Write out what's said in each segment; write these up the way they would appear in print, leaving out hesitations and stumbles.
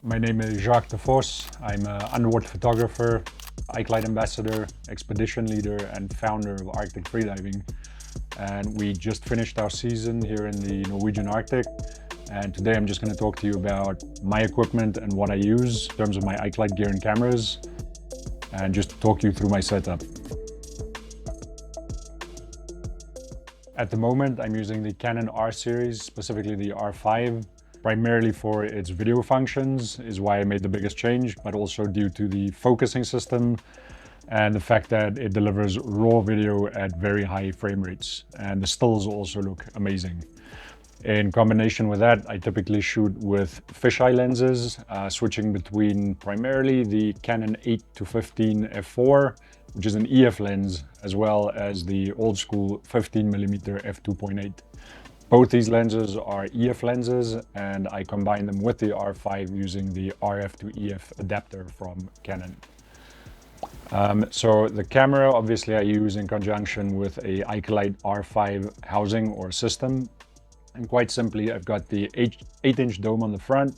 My name is Jacques de Vos. I'm an underwater photographer, Ikelite ambassador, expedition leader, and founder of Arctic Freediving. And we just finished our season here in the Norwegian Arctic. And today I'm just going to talk to you about my equipment and what I use in terms of my Ikelite gear and cameras, and just talk you through my setup. At the moment, I'm using the Canon R series, specifically the R5, primarily for its video functions is why I made the biggest change, but also due to the focusing system and the fact that it delivers raw video at very high frame rates. And the stills also look amazing. In combination with that, I typically shoot with fisheye lenses, switching between primarily the Canon 8-15 f4, which is an EF lens, as well as the old school 15mm f2.8. Both these lenses are EF lenses, and I combine them with the R5 using the RF to EF adapter from Canon. So the camera, obviously, I use in conjunction with a Ikelite R5 housing or system. And quite simply, I've got the 8-inch dome on the front.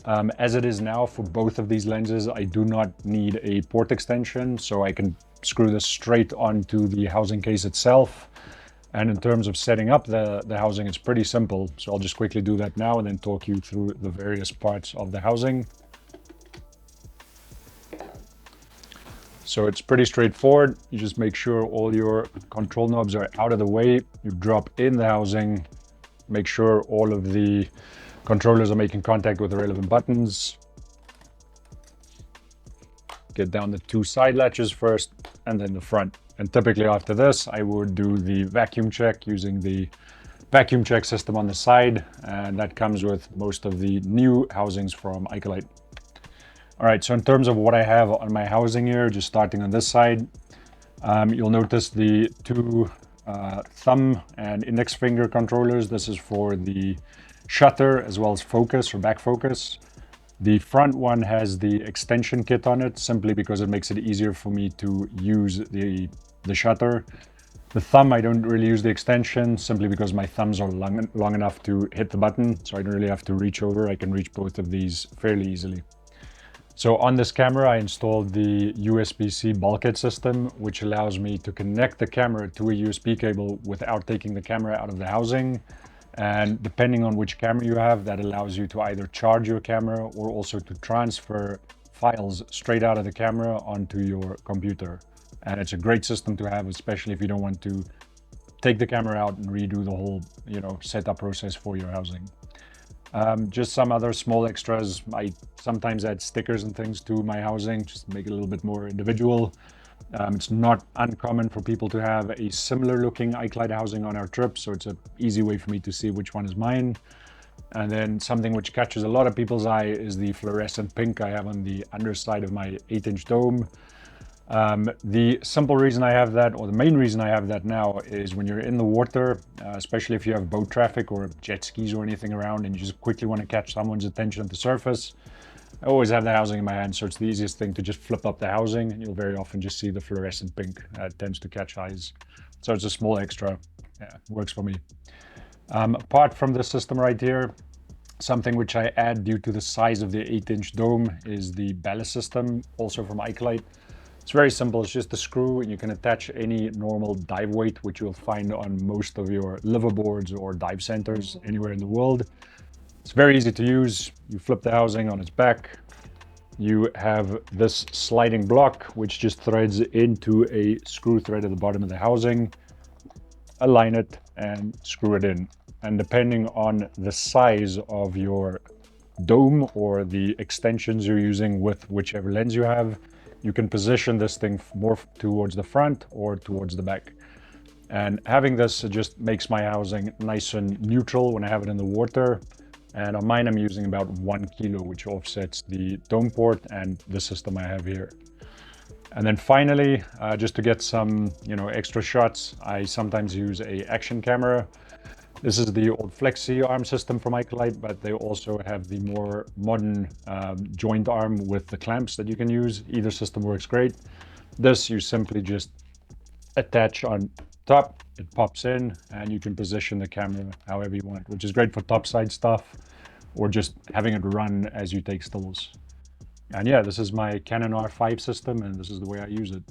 As it is now for both of these lenses, I do not need a port extension, so I can screw this straight onto the housing case itself. And in terms of setting up the housing, it's pretty simple. So I'll just quickly do that now and then talk you through the various parts of the housing. So it's pretty straightforward. You just make sure all your control knobs are out of the way. You drop in the housing, make sure all of the controllers are making contact with the relevant buttons. Get down the two side latches first and then the front. And typically after this, I would do the vacuum check using the vacuum check system on the side. And that comes with most of the new housings from Ikelite. All right, so in terms of what I have on my housing here, just starting on this side, you'll notice the two thumb and index finger controllers. This is for the shutter as well as focus or back focus. The front one has the extension kit on it simply because it makes it easier for me to use the shutter. The thumb, I don't really use the extension simply because my thumbs are long enough to hit the button, so I don't really have to reach over. I can reach both of these fairly easily. So on this camera, I installed the USB-C bulkhead system, which allows me to connect the camera to a USB cable without taking the camera out of the housing. And depending on which camera you have, that allows you to either charge your camera or also to transfer files straight out of the camera onto your computer. And it's a great system to have, especially if you don't want to take the camera out and redo the whole, setup process for your housing. Just some other small extras. I sometimes add stickers and things to my housing, just to make it a little bit more individual. It's not uncommon for people to have a similar looking Ikelite housing on our trip, so it's an easy way for me to see which one is mine. And then something which catches a lot of people's eye is the fluorescent pink I have on the underside of my 8-inch dome. The simple reason I have that, or the main reason I have that now, is when you're in the water, especially if you have boat traffic or jet skis or anything around and you just quickly want to catch someone's attention at the surface, I always have the housing in my hand, so it's the easiest thing to just flip up the housing, and you'll very often just see the fluorescent pink. Tends to catch eyes. So it's a small extra. Yeah, works for me. Apart from this system right here, something which I add due to the size of the 8-inch dome is the ballast system, also from Ikelite. It's very simple. It's just a screw, and you can attach any normal dive weight, which you'll find on most of your liverboards or dive centers anywhere in the world. It's very easy to use. You flip the housing on its back. You have this sliding block, which just threads into a screw thread at the bottom of the housing. Align it and screw it in. And depending on the size of your dome or the extensions you're using with whichever lens you have, you can position this thing more towards the front or towards the back. And having this just makes my housing nice and neutral when I have it in the water. And on mine, I'm using about 1 kilo, which offsets the dome port and the system I have here. And then finally, just to get some, extra shots, I sometimes use a action camera. This is the old flexi arm system from Ikelite, but they also have the more modern joint arm with the clamps that you can use. Either system works great. This you simply just attach on top, it pops in, and you can position the camera however you want, which is great for topside stuff. or just having it run as you take stills. And yeah, this is my Canon R5 system, and this is the way I use it.